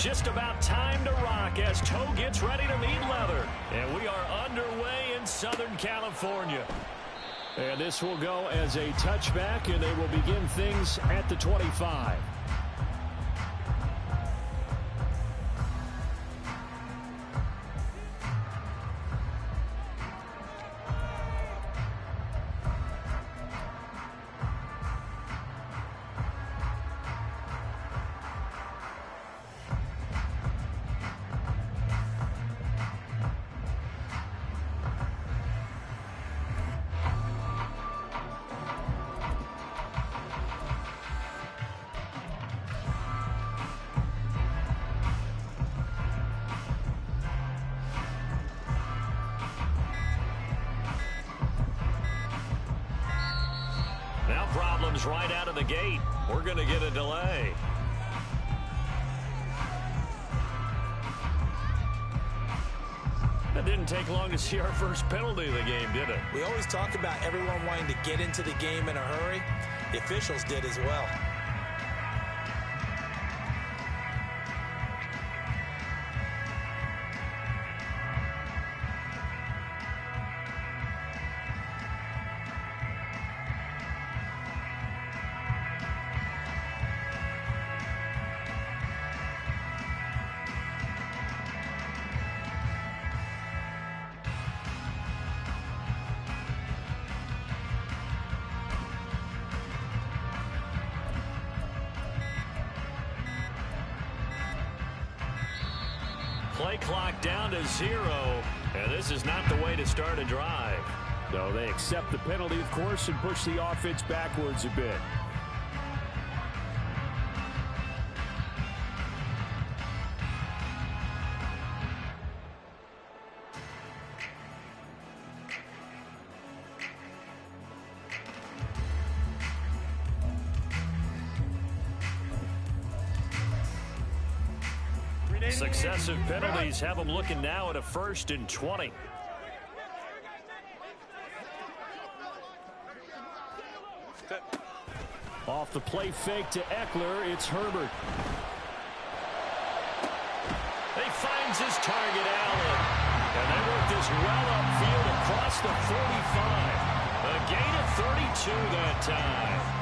Just about time to rock as toe gets ready to meet leather. And we are underway in Southern California. And this will go as a touchback, and they will begin things at the 25. Problems right out of the gate. We're going to get a delay. It didn't take long to see our first penalty of the game, did it? We always talk about everyone wanting to get into the game in a hurry. The officials did as well. Play clock down to 0, and this is not the way to start a drive. No, they accept the penalty, of course, and push the offense backwards a bit. Successive penalties have them looking now at a 1st and 20. Off the play fake to Eckler, it's Herbert. He finds his target, Allen. And they work this well upfield across the 45. A gain of 32 that time.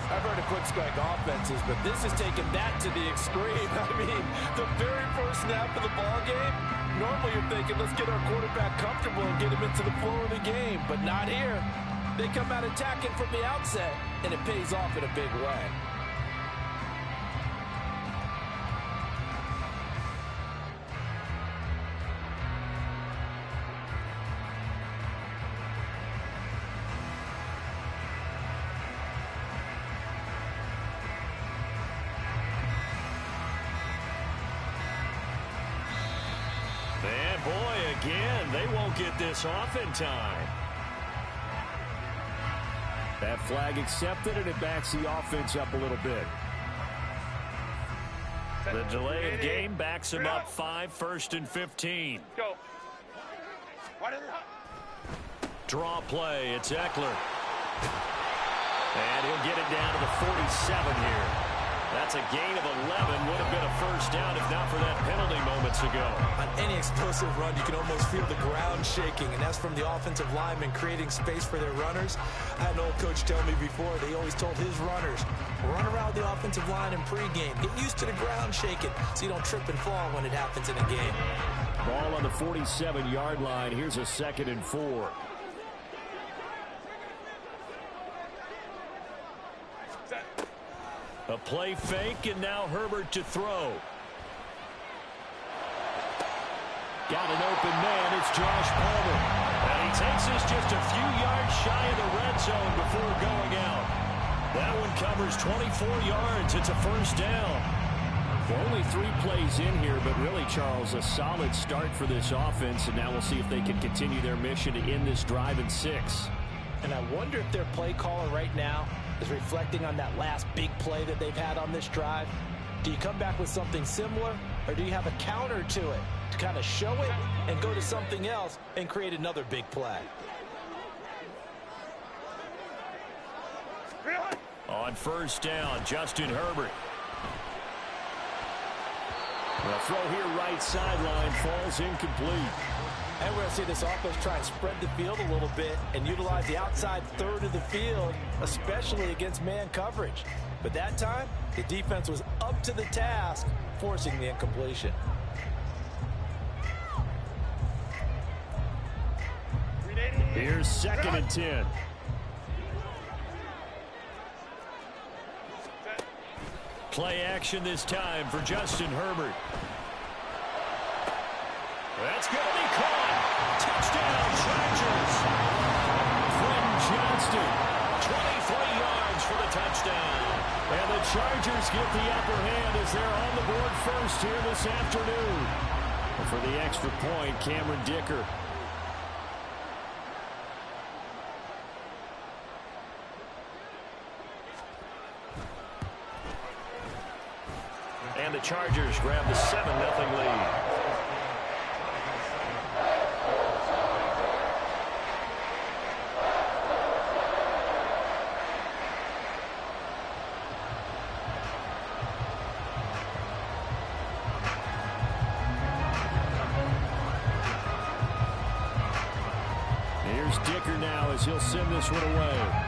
I've heard of quick strike offenses, but this is taking that to the extreme. I mean, the very first snap of the ball game, normally you're thinking, let's get our quarterback comfortable and get him into the flow of the game, but not here. They come out attacking from the outset, and it pays off in a big way. And boy, again, they won't get this off in time. That flag accepted, and it backs the offense up a little bit. The delay of game backs him up 5, 1st and 15. Go. Draw play, it's Eckler. And he'll get it down to the 47 here. That's a gain of 11. Would have been a 1st down if not for that penalty moments ago. On any explosive run, you can almost feel the ground shaking, and that's from the offensive linemen creating space for their runners. I had an old coach tell me before, they always told his runners, run around the offensive line in pregame. Get used to the ground shaking so you don't trip and fall when it happens in a game. Ball on the 47-yard line. Here's a 2nd and 4. A play fake, and now Herbert to throw. Got an open man. It's Josh Palmer. And he takes us just a few yards shy of the red zone before going out. That one covers 24 yards. It's a 1st down. Well, only 3 plays in here, but really, Charles, a solid start for this offense, and now we'll see if they can continue their mission to end this drive in 6. And I wonder if their play caller right now is reflecting on that last big play that they've had on this drive. Do you come back with something similar, or do you have a counter to it to kind of show it and go to something else and create another big play? On 1st down, Justin Herbert. The throw here right sideline falls incomplete. And we're going to see this offense try and spread the field a little bit and utilize the outside third of the field, especially against man coverage. But that time, the defense was up to the task, forcing the incompletion. Here's 2nd and 10. Play action this time for Justin Herbert. That's going to be caught. Touchdown, Chargers. Quentin Johnston, 23 yards for the touchdown. And the Chargers get the upper hand as they're on the board first here this afternoon. And for the extra point, Cameron Dicker. And the Chargers grab the 7-0 lead. Here's Dicker now as he'll send this one away.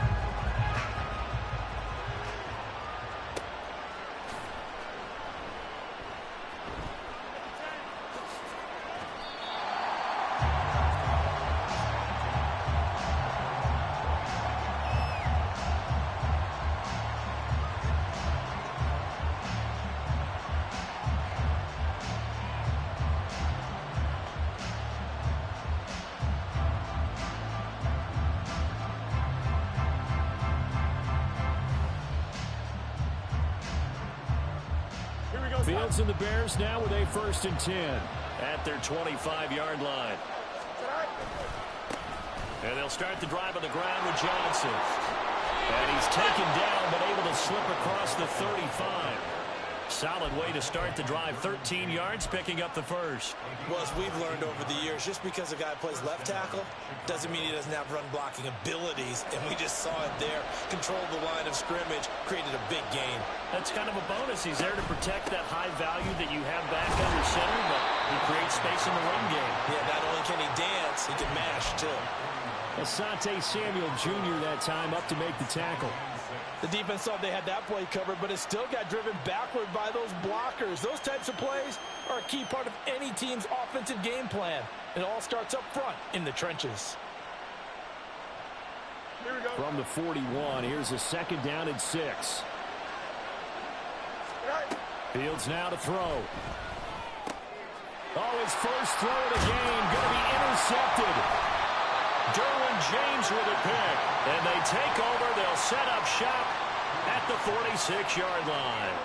Fields and the Bears now with a 1st and 10 at their 25-yard line. And they'll start the drive on the ground with Johnson. And he's taken down but able to slip across the 35. Solid way to start the drive. 13 yards, picking up the first. Well, as we've learned over the years, just because a guy plays left tackle doesn't mean he doesn't have run blocking abilities. And we just saw it there. Controlled the line of scrimmage, created a big gain. That's kind of a bonus. He's there to protect that high value that you have back under center, but he creates space in the run game. Yeah, not only can he dance, he can mash, too. Asante Samuel Jr. that time up to make the tackle. The defense thought they had that play covered, but it still got driven backward by those blockers. Those types of plays are a key part of any team's offensive game plan. It all starts up front in the trenches. Here we go. From the 41, here's a 2nd down and 6. Fields now to throw. Oh, his first throw of the game going to be intercepted. Derwin James with a pick. And they take over. They'll set up shop at the 46-yard line.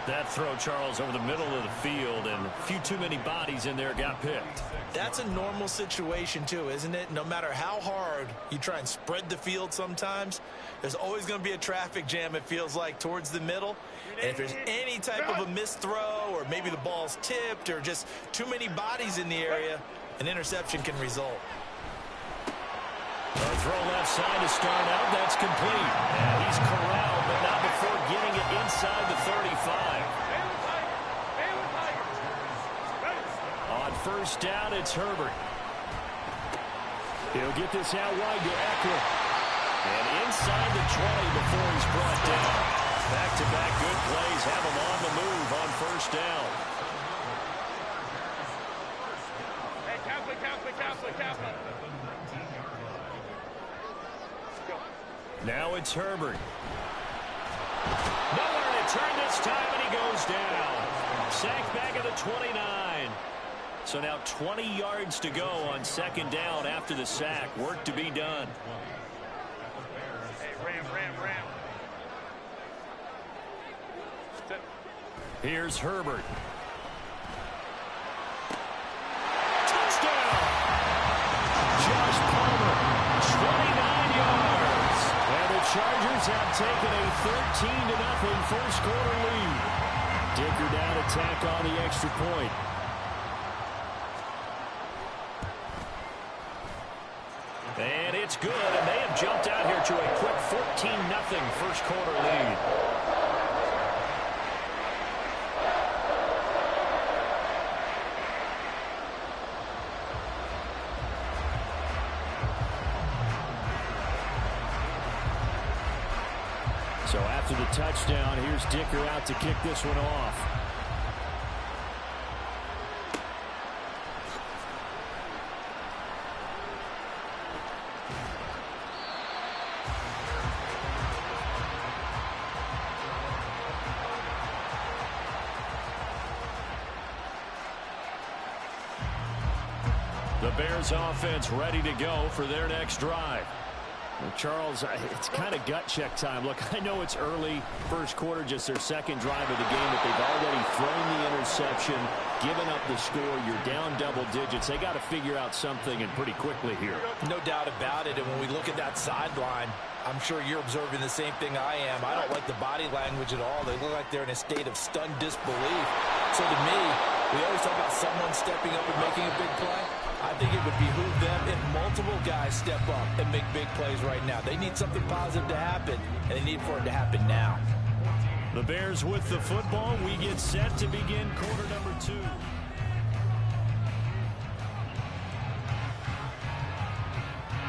That throw, Charles, over the middle of the field, and a few too many bodies in there got picked. That's a normal situation, too, isn't it? No matter how hard you try and spread the field sometimes, there's always going to be a traffic jam, it feels like, towards the middle. And if there's any type of a missed throw, or maybe the ball's tipped, or just too many bodies in the area, an interception can result. A throw left side to start out. That's complete. And he's corralled, but not before getting it inside the 35. On 1st down, it's Herbert. He'll get this out wide to Eckler. And inside the 20 before he's brought down. Back-to-back good plays have him on the move on 1st down. Hey, Kaplan. Now it's Herbert. Nowhere to turn this time, and he goes down. Sacked back at the 29. So now 20 yards to go on 2nd down after the sack. Work to be done. Hey, ram. Here's Herbert. Touchdown! Josh Palmer, 29 yards. And the Chargers have taken a 13-0 first quarter lead. Dicker down to tack on the extra point. And it's good, and they have jumped out here to a quick 14-0 first quarter lead. So after the touchdown, here's Dicker out to kick this one off. The Bears offense ready to go for their next drive. Well, Charles, it's kind of gut check time. Look, I know it's early, first quarter, just their second drive of the game, but they've already thrown the interception, given up the score. You're down double digits. They got to figure out something, and pretty quickly here. No doubt about it. And when we look at that sideline, I'm sure you're observing the same thing I am. I don't like the body language at all. They look like they're in a state of stunned disbelief. So to me, we always talk about someone stepping up and making a big play. I think it would behoove them if multiple guys step up and make big plays right now. They need something positive to happen, and they need for it to happen now. The Bears with the football. We get set to begin quarter number 2.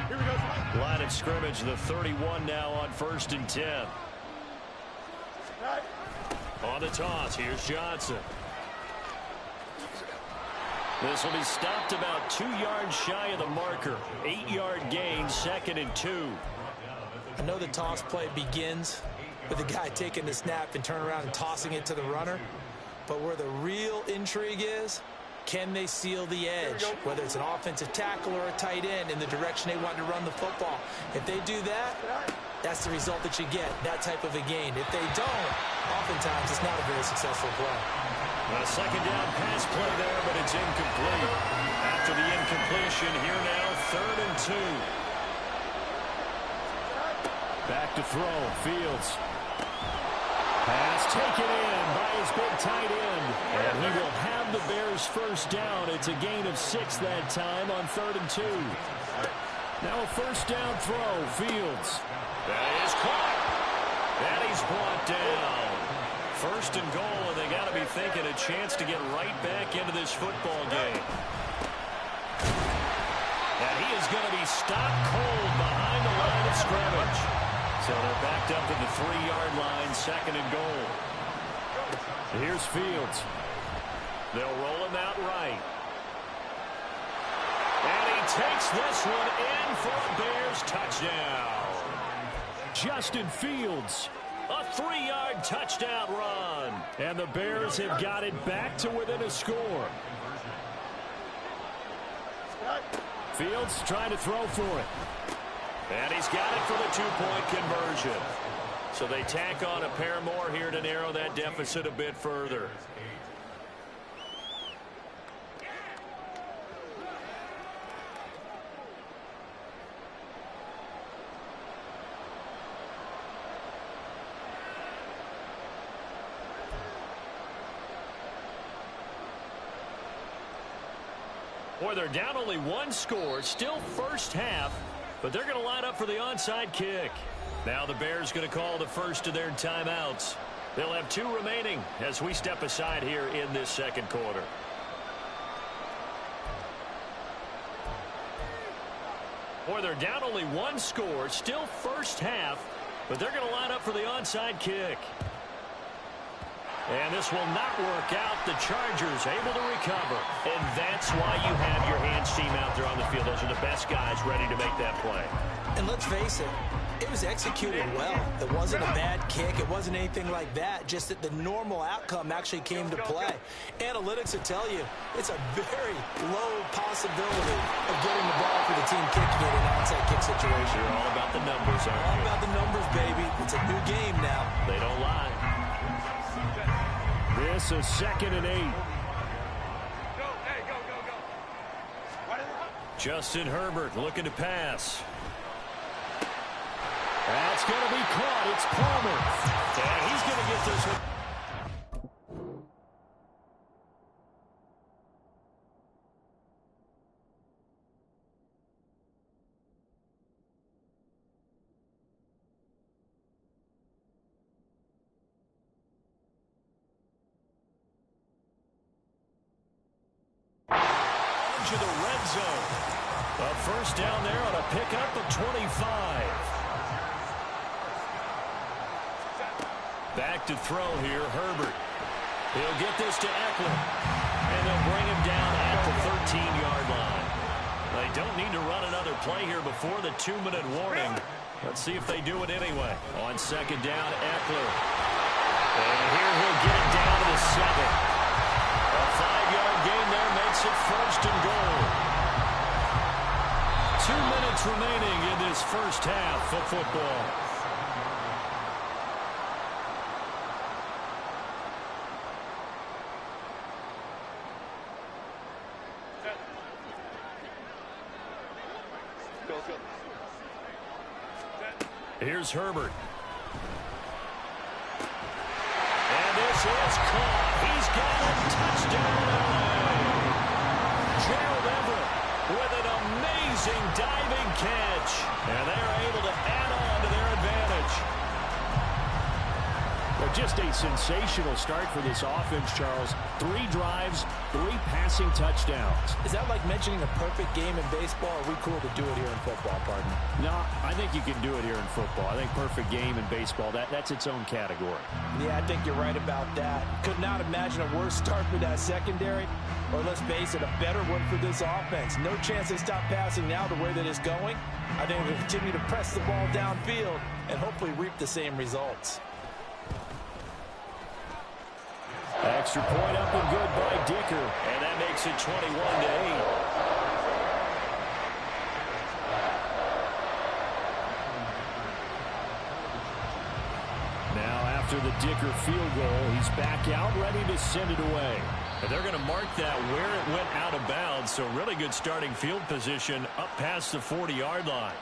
Here we go. Line of scrimmage, the 31 now on 1st and 10. On the toss, here's Johnson. This will be stopped about 2 yards shy of the marker. 8-yard gain, 2nd and 2. I know the toss play begins with the guy taking the snap and turning around and tossing it to the runner. But where the real intrigue is, can they seal the edge? Whether it's an offensive tackle or a tight end in the direction they want to run the football. If they do that, that's the result that you get, that type of a gain. If they don't, oftentimes it's not a very successful play. A second down pass play there, but it's incomplete. After the incompletion, here now, 3rd and 2. Back to throw, Fields. Pass taken in by his big tight end. And he will have the Bears first down. It's a gain of 6 that time on 3rd and 2. Now a first down throw, Fields. That is caught. And he's brought down. 1st and goal, and they got to be thinking a chance to get right back into this football game. And he is going to be stopped cold behind the line of scrimmage. So they're backed up to the 3-yard line, 2nd and goal. Here's Fields. They'll roll him out right. And he takes this one in for a Bears touchdown. Justin Fields. A 3-yard touchdown run. And the Bears have got it back to within a score. Fields trying to throw for it. And he's got it for the 2-point conversion. So they tack on a pair more here to narrow that deficit a bit further. Boy, they're down only 1 score, still first half, but they're going to line up for the onside kick. Now the Bears going to call the first of their timeouts. They'll have 2 remaining as we step aside here in this second quarter. Boy, they're down only 1 score, still first half, but they're going to line up for the onside kick. And this will not work out. The Chargers able to recover. And that's why you have your hands team out there on the field. Those are the best guys ready to make that play. And let's face it, it was executed well. It wasn't a bad kick. It wasn't anything like that. Just that the normal outcome actually came to play. Analytics will tell you it's a very low possibility of getting the ball for the team kicking it in an onside kick situation. You're all about the numbers, aren't you? All about the numbers, baby. It's a new game now. They don't lie. This is 2nd and 8. Go, hey, go. Justin Herbert looking to pass. That's going to be caught. It's Palmer. And he's going to get this one. To the red zone. A first down there on a pickup of 25. back to throw here, Herbert. He'll get this to Eckler. And they'll bring him down at the 13-yard line. They don't need to run another play here before the 2-minute warning. Let's see if they do it anyway. On second down, Eckler. And here he'll get it down to the 7. A 5-yard gain there makes it 1st and goal. 2 minutes remaining in this first half of football. Here's Herbert. And this is caught. He's got a touchdown. Gerald Everett with an amazing diving catch. And they're able to add on to their advantage. Well, just a sensational start for this offense, Charles. 3 drives, 3 passing touchdowns. Is that like mentioning a perfect game in baseball? Or are we cool to do it here in football, partner? No, I think you can do it here in football. I think perfect game in baseball, that's its own category. Yeah, I think you're right about that. Could not imagine a worse start for that secondary. Or let's face it, a better one for this offense. No chance they stop passing now the way that it's going. I think we'll continue to press the ball downfield and hopefully reap the same results. Extra point up and good by Dicker. And that makes it 21-8. Now after the Dicker field goal, he's back out, ready to send it away. And they're going to mark that where it went out of bounds. So really good starting field position up past the 40-yard line.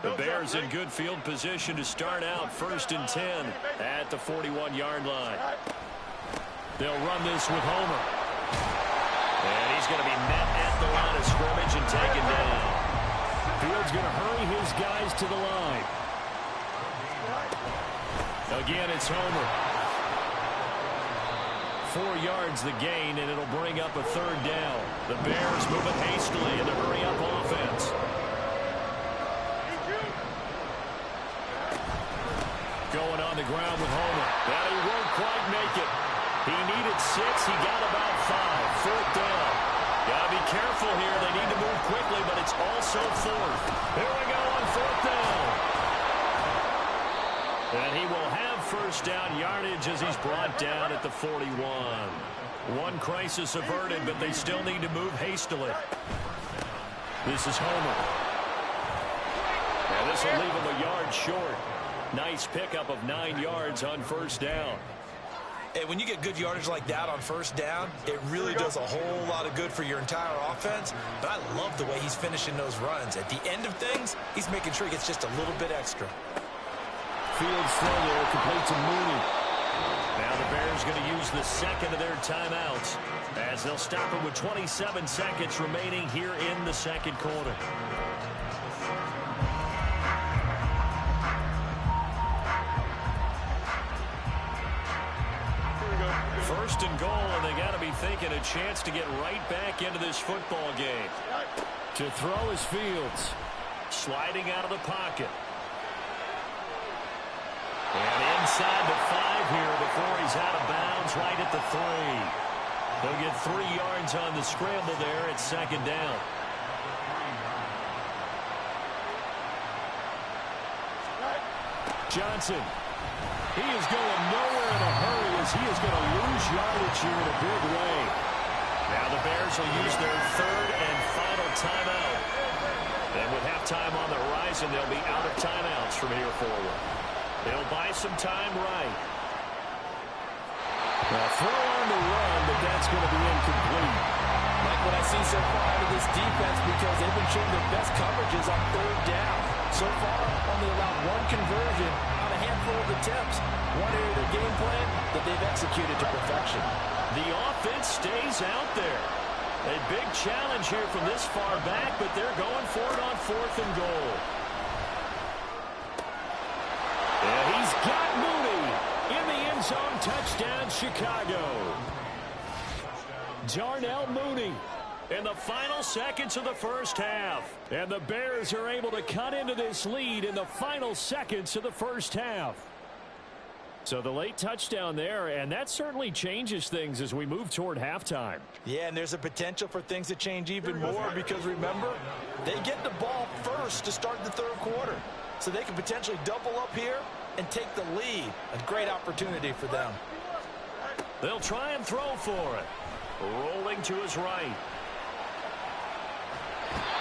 The Bears in good field position to start out 1st and 10 at the 41-yard line. They'll run this with Homer. And he's going to be met at the line of scrimmage and taken down. Field's going to hurry his guys to the line. Again, it's Homer. 4 yards the gain, and it'll bring up a 3rd down. The Bears moving hastily in the hurry-up offense. Going on the ground with Homer. But he won't quite make it. He needed 6. He got about 5. 4th down. Got to be careful here. They need to move quickly, but it's also 4th. Here we go on 4th down. And he will have 1st down yardage as he's brought down at the 41. One crisis averted, but they still need to move hastily. This is Homer. And this will leave him a yard short. Nice pickup of 9 yards on 1st down. And when you get good yardage like that on 1st down, it really does a whole lot of good for your entire offense. But I love the way he's finishing those runs. At the end of things, he's making sure he gets just a little bit extra. Fields throw there, complete to Mooney. Now the Bears going to use the 2nd of their timeouts as they'll stop it with 27 seconds remaining here in the 2nd quarter. First and goal, and they got to be thinking a chance to get right back into this football game. To throw is Fields. Sliding out of the pocket. And inside the 5 here before he's out of bounds right at the 3. They'll get 3 yards on the scramble there at 2nd down. Johnson. He is going nowhere in a hurry as he is going to lose yardage here in a big way. Now the Bears will use their 3rd and final timeout. And with halftime on the horizon, they'll be out of timeouts from here forward. They'll buy some time right. Now throw on the run, but that's going to be incomplete. Like what I see so far out of this defense, because they've been showing their best coverages on 3rd down. So far, only allowed 1 conversion on a handful of attempts. One area of their game plan that they've executed to perfection. The offense stays out there. A big challenge here from this far back, but they're going for it on 4th and goal. And he's got Mooney in the end zone. Touchdown, Chicago. Darnell Mooney in the final seconds of the first half. And the Bears are able to cut into this lead in the final seconds of the first half. So the late touchdown there, and that certainly changes things as we move toward halftime. Yeah, and there's a potential for things to change even more because, remember, they get the ball first to start the third quarter. So they can potentially double up here and take the lead. A great opportunity for them. They'll try and throw for it. Rolling to his right.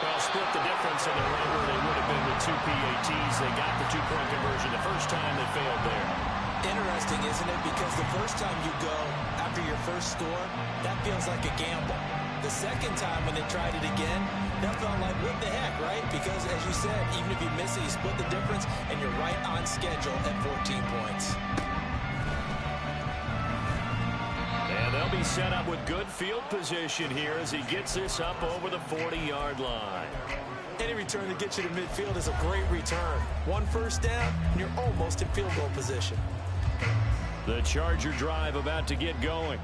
Well, split the difference, and they're right where they would have been with 2 PATs. They got the two-point conversion the first time they failed there. Interesting, isn't it? Because the first time you go after your first score, that feels like a gamble. The second time when they tried it again, that felt like, what the heck, right? Because, as you said, even if you miss it, you split the difference, and you're right on schedule at 14 points. And they'll be set up with good field position here as he gets this up over the 40-yard line. Any return that gets you to midfield is a great return. One first down, and you're almost in field goal position. The Charger drive about to get going.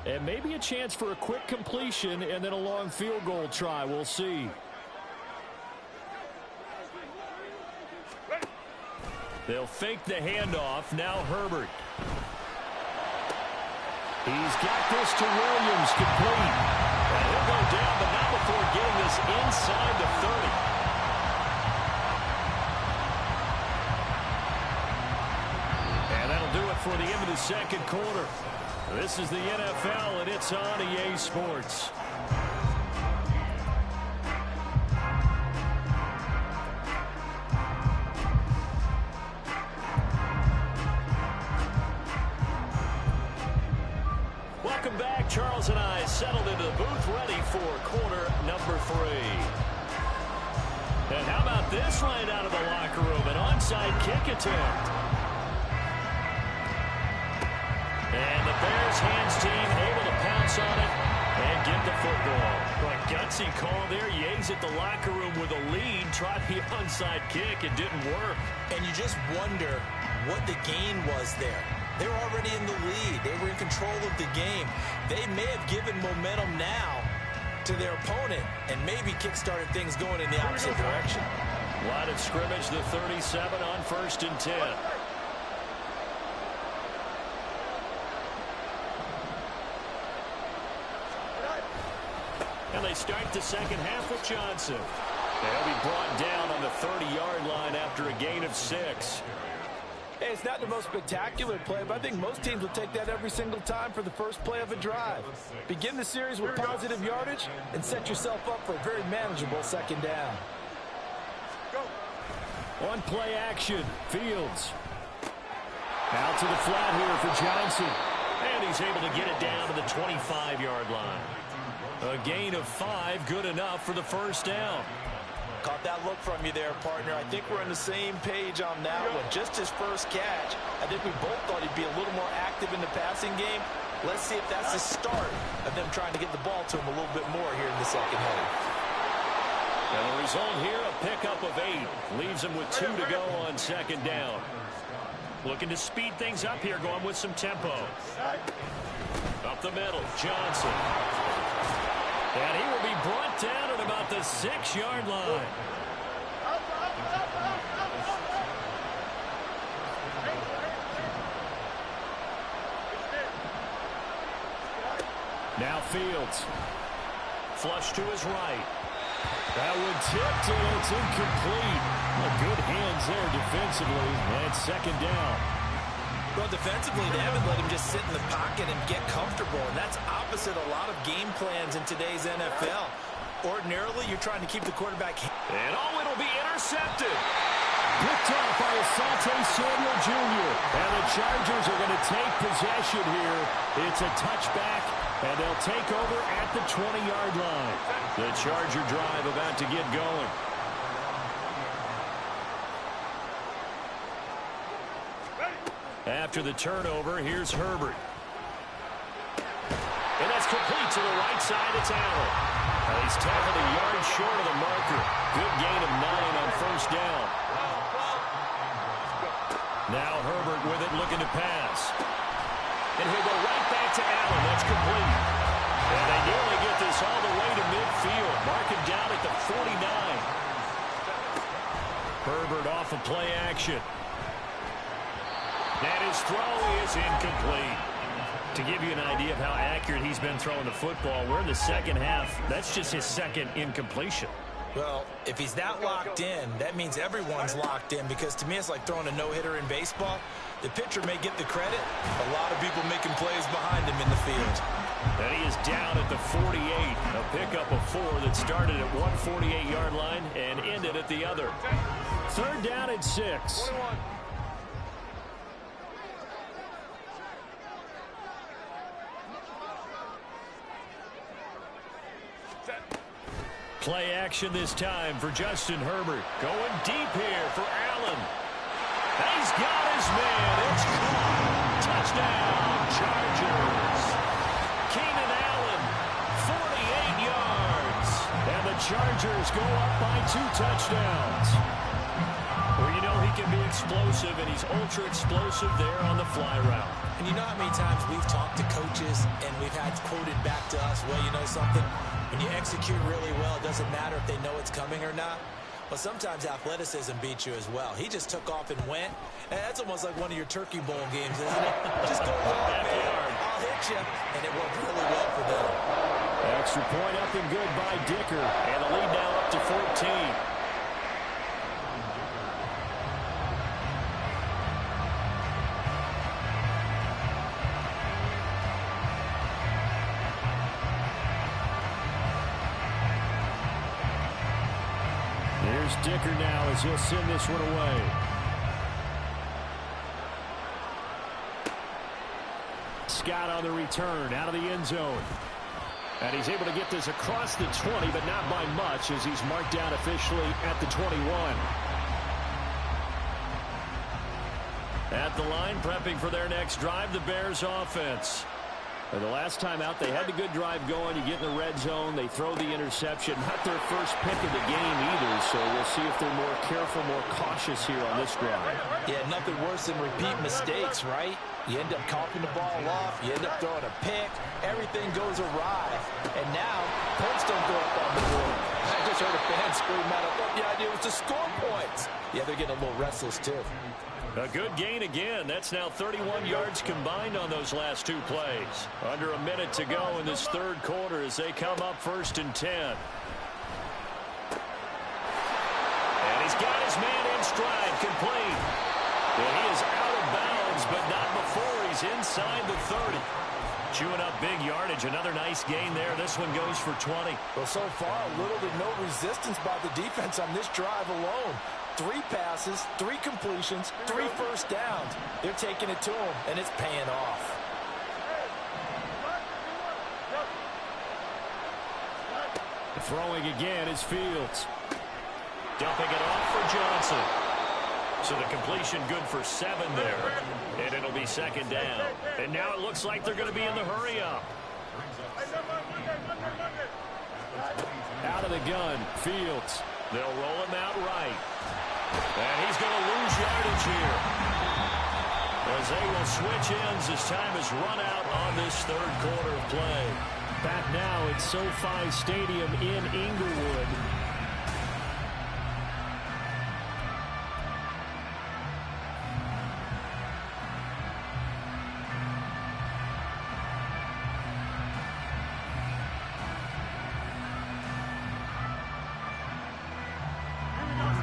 And maybe a chance for a quick completion and then a long field goal try. We'll see. They'll fake the handoff. Now Herbert. He's got this to Williams, complete. And he'll go down, but not before getting this inside the 30. Do it for the end of the second quarter. This is the NFL, and it's on EA Sports. Welcome back. Charles and I settled into the booth, ready for quarter number 3. And how about this right out of the locker room? An onside kick attempt. And the Bears hands team able to pounce on it and get the football. But gutsy call there. Yea's at the locker room with a lead. Tried the onside kick. It didn't work. And you just wonder what the gain was there. They were already in the lead. They were in control of the game. They may have given momentum now to their opponent and maybe kick-started things going in the opposite direction. Line of scrimmage, the 37 on 1st and 10. And they start the second half with Johnson. They'll be brought down on the 30-yard line after a gain of 6. Hey, it's not the most spectacular play, but I think most teams will take that every single time for the first play of a drive. Begin the series with positive yardage and set yourself up for a very manageable second down. On play action, Fields. Out to the flat here for Johnson. And he's able to get it down to the 25-yard line. A gain of 5, good enough for the first down. Caught that look from you there, partner. I think we're on the same page on that one. Just his first catch. I think we both thought he'd be a little more active in the passing game. Let's see if that's the start of them trying to get the ball to him a little bit more here in the second half. And the result here, a pickup of 8. Leaves him with 2 to go on second down. Looking to speed things up here, going with some tempo. Up the middle, Johnson. And he will be brought down at about the 6-yard line. Now Fields. Flush to his right. That one tipped, and it's incomplete. Well, good hands there defensively. And second down. Well, defensively, they haven't let him just sit in the pocket and get comfortable, and that's opposite a lot of game plans in today's NFL. Ordinarily, you're trying to keep the quarterback. And it'll be intercepted. Picked off by Asante Samuel Jr. And the Chargers are going to take possession here. It's a touchback, and they'll take over at the 20-yard line. The Charger drive about to get going. After the turnover, here's Herbert. And that's complete to the right side. It's Allen. He's tackled a yard short of the marker. Good gain of 9 on first down. Now Herbert with it, looking to pass. And he'll go right back to Allen. That's complete. And they nearly get this all the way to midfield. Mark him down at the 49. Herbert off of play action. And his throw is incomplete. To give you an idea of how accurate he's been throwing the football, we're in the second half. That's just his second incompletion. Well, if he's that locked in, that means everyone's locked in, because to me it's like throwing a no-hitter in baseball. The pitcher may get the credit. A lot of people making plays behind him in the field. And he is down at the 48. A pickup of 4 that started at 148-yard line and ended at the other. Third down and 6. 21. Play action this time for Justin Herbert. Going deep here for Allen. He's got his man. It's caught. Touchdown, Chargers. Keenan Allen, 48 yards. And the Chargers go up by 2 touchdowns. Well, you know he can be explosive, and he's ultra explosive there on the fly route. And you know how many times we've talked to coaches and we've had quoted back to us, well, you know something? When you execute really well, it doesn't matter if they know it's coming or not. But sometimes athleticism beats you as well. He just took off and went. And that's almost like one of your Turkey Bowl games, isn't it? Just go long, man. I'll hit you. And it worked really well for them. Extra point up and good by Dicker. And the lead now up to 14. Here's Dicker now as he'll send this one away. Scott on the return out of the end zone. And he's able to get this across the 20, but not by much, as he's marked down officially at the 21. At the line, prepping for their next drive, the Bears offense. The last time out, they had a good drive going. You get in the red zone, they throw the interception. Not their first pick of the game either, so we'll see if they're more careful, more cautious here on this drive. Yeah, nothing worse than repeat mistakes, right? You end up coughing the ball off, you end up throwing a pick, everything goes awry. And now, points don't go up on the board. I just heard a fan scream out, I thought the idea was to score points. Yeah, they're getting a little restless, too. A good gain again. That's now 31 yards combined on those last 2 plays. Under a minute to go in this third quarter as they come up 1st and 10. And he's got his man in stride, complete. And he is out of bounds, but not before he's inside the 30. Chewing up big yardage. Another nice gain there. This one goes for 20. Well, so far, little to no resistance by the defense on this drive alone. 3 passes, 3 completions, 3 first downs. They're taking it to him, and it's paying off. Throwing again is Fields. Dumping it off for Johnson. So the completion good for 7 there. And it'll be 2nd down. And now it looks like they're going to be in the hurry-up. Out of the gun, Fields. They'll roll him out right. And he's going to lose yardage here, as they will switch ends as time has run out on this third quarter of play. Back now at SoFi Stadium in Inglewood.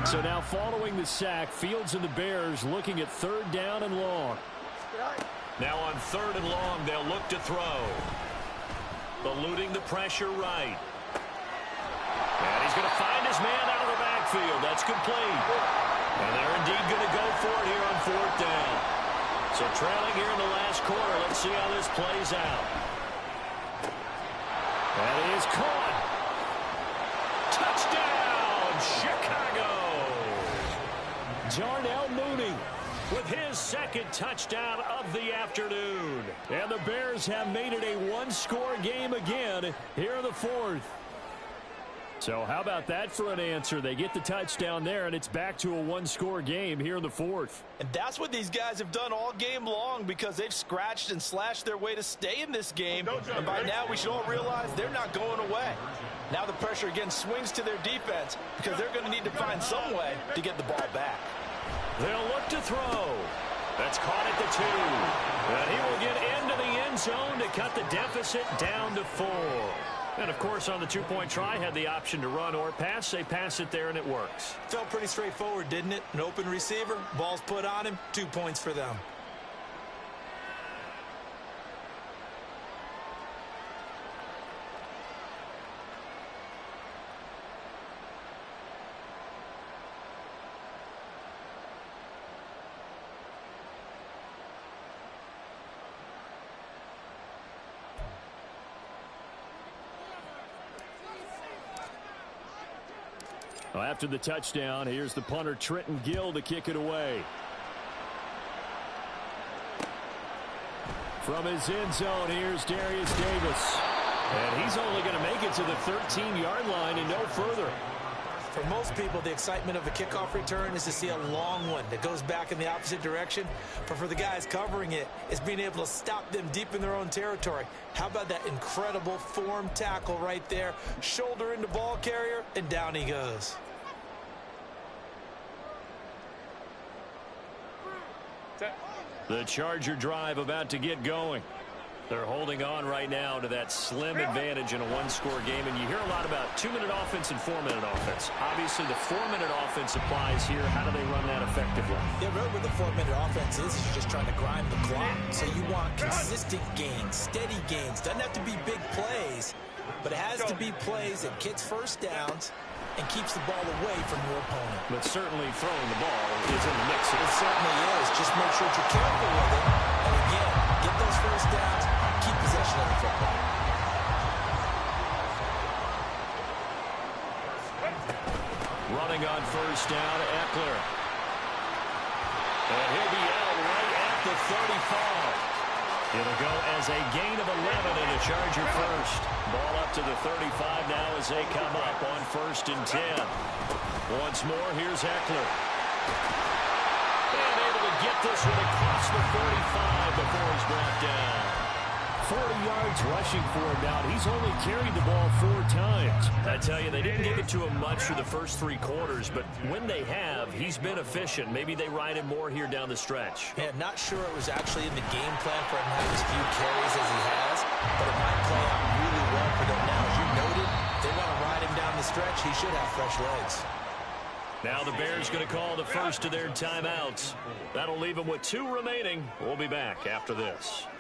So now following the sack, Fields and the Bears looking at 3rd down and long. Now on 3rd and long, they'll look to throw. Eluding the pressure right. And he's going to find his man out of the backfield. That's complete. And they're indeed going to go for it here on 4th down. So trailing here in the last quarter. Let's see how this plays out. And it is caught. Touchdown, Chicago. Darnell Mooney with his second touchdown of the afternoon. And the Bears have made it a one-score game again here in the fourth. So how about that for an answer? They get the touchdown there, and it's back to a one-score game here in the fourth. And that's what these guys have done all game long, because they've scratched and slashed their way to stay in this game. And by now we should all realize they're not going away. Now the pressure again swings to their defense, because they're going to need to find some way to get the ball back. They'll look to throw. That's caught at the 2. And he will get into the end zone to cut the deficit down to 4. And, of course, on the two-point try, had the option to run or pass. They pass it there, and it works. Felt pretty straightforward, didn't it? An open receiver, ball's put on him, 2 points for them. Well, after the touchdown, here's the punter, Trenton Gill, to kick it away. From his end zone, here's Darius Davis. And he's only going to make it to the 13-yard line and no further. For most people, the excitement of the kickoff return is to see a long one that goes back in the opposite direction. But for the guys covering it, it's being able to stop them deep in their own territory. How about that incredible form tackle right there? Shoulder into ball carrier, and down he goes. The Charger drive about to get going. They're holding on right now to that slim advantage in a one-score game. And you hear a lot about 2-minute offense and 4-minute offense. Obviously, the 4-minute offense applies here. How do they run that effectively? Yeah, really what the 4-minute offense is you're just trying to grind the clock. So you want consistent gains, steady gains. Doesn't have to be big plays, but it has to be plays that gets first downs and keeps the ball away from your opponent. But certainly throwing the ball is in the mix. It certainly is. Just make sure that you're careful with it. And again, get those first downs, keep possession of the football. Running on first down, Eckler. And he'll be out right at the 35. It'll go as a gain of 11 and a Charger first. Ball up to the 35 now as they come up on 1st and 10. Once more, here's Eckler. And able to get this one across the 45 before he's brought down. 40 yards rushing for him now. He's only carried the ball 4 times. I tell you, they didn't give it to him much for the first 3 quarters, but when they have, he's been efficient. Maybe they ride him more here down the stretch. Yeah, not sure it was actually in the game plan for him to have as few carries as he has, but it might play out really well for them now. As you noted, they want to ride him down the stretch. He should have fresh legs. Now the Bears going to call the first of their timeouts. That'll leave them with 2 remaining. We'll be back after this.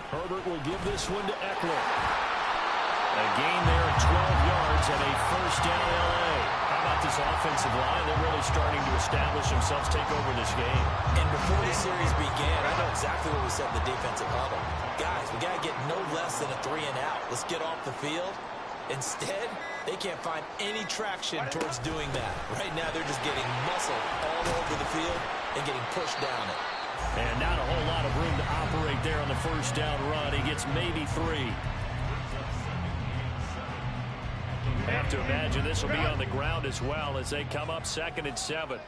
Herbert will give this one to Eckler. A gain there at 12 yards and a first down L.A. How about this offensive line? They're really starting to establish themselves, take over this game. And before the series began, I know exactly what we said in the defensive huddle. Guys, we got to get no less than a 3 and out. Let's get off the field. Instead, they can't find any traction towards doing that. Right now, they're just getting muscle all over the field and getting pushed down it. And not a whole lot of room to operate there on the first down run. He gets maybe 3. Have to imagine this will be on the ground as well as they come up 2nd and 7.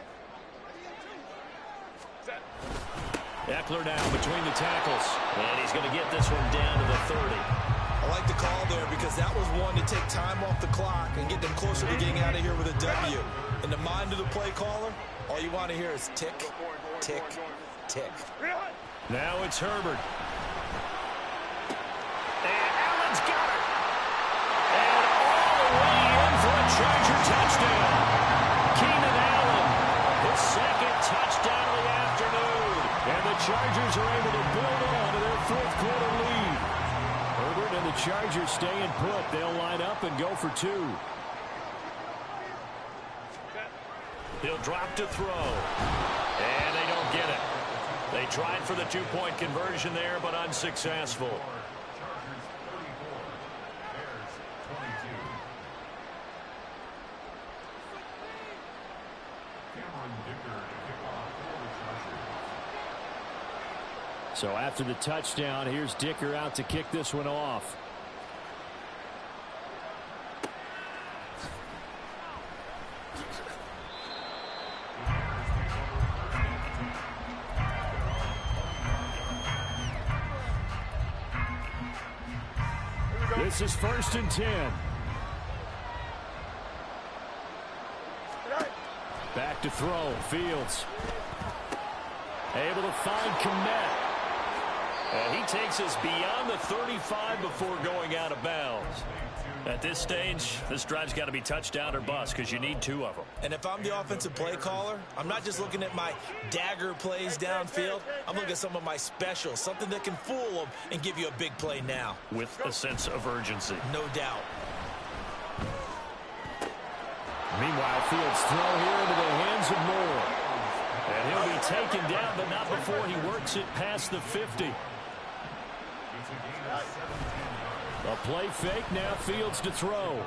Eckler now between the tackles. And he's going to get this one down to the 30. I like the call there because that was one to take time off the clock and get them closer to getting out of here with a W. In the mind of the play caller, all you want to hear is tick, tick, tick. Now it's Herbert. And Allen's got it. And all the way in for a Charger touchdown. Keenan Allen, his 2nd touchdown of the afternoon. And the Chargers are able to build on to their 4th quarter lead. Herbert and the Chargers staying put. They'll line up and go for 2. He'll drop to throw. And they don't get it. They tried for the 2-point conversion there, but unsuccessful. So after the touchdown, here's Dicker out to kick this one off. This is 1st and 10. Back to throw. Fields. Able to find Kmet. And he takes us beyond the 35 before going out of bounds. At this stage, this drive's got to be touchdown or bust because you need 2 of them. And if I'm the offensive play caller, I'm not just looking at my dagger plays downfield. I'm looking at some of my specials, something that can fool them and give you a big play now. With a sense of urgency. No doubt. Meanwhile, Fields throw here into the hands of Moore. And he'll be taken down, but not before he works it past the 50. A play fake, now Fields to throw.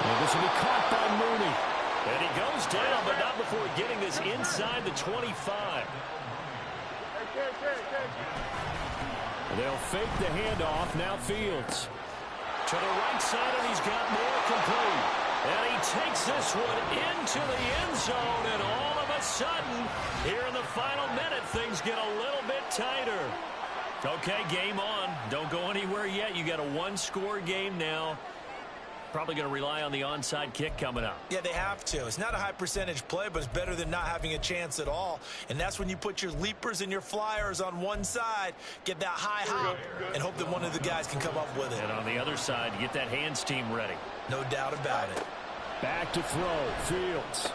And this will be caught by Mooney. And he goes down, but not before getting this inside the 25. They'll fake the handoff, now Fields. To the right side, and he's got Moore complete. And he takes this one into the end zone, and all of a sudden, here in the final minute, things get a little bit tighter. Okay, game on. Don't go anywhere yet. You got a 1-score game now. Probably going to rely on the onside kick coming up. Yeah, they have to. It's not a high percentage play, but it's better than not having a chance at all. And that's when you put your leapers and your flyers on one side, get that high hop, and hope that one of the guys can come up with it. And on the other side, get that hands team ready. No doubt about it. Back to throw. Fields.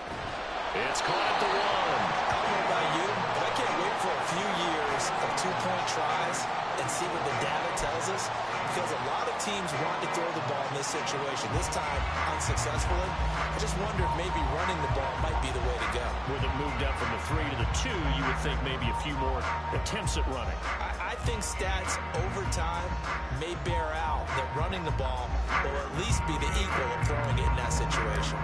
It's caught at the 1. I don't know about you, but I can't wait for a few years of 2-point tries and see what the data tells us, because a lot of teams want to throw the ball in this situation. This time, unsuccessfully. I just wonder if maybe running the ball might be the way to go. With it moved up from the 3 to the 2, you would think maybe a few more attempts at running. I think stats over time may bear out that running the ball will at least be the equal of throwing it in that situation.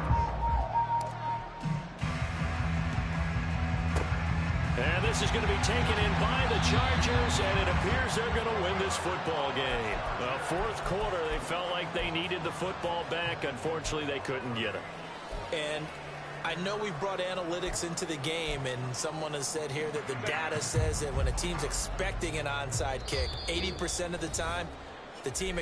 And this is going to be taken in by the Chargers, and it appears they're going to win this football game. The 4th quarter, they felt like they needed the football back. Unfortunately, they couldn't get it. And I know we've brought analytics into the game, and someone has said here that the data says that when a team's expecting an onside kick, 80% of the time, the team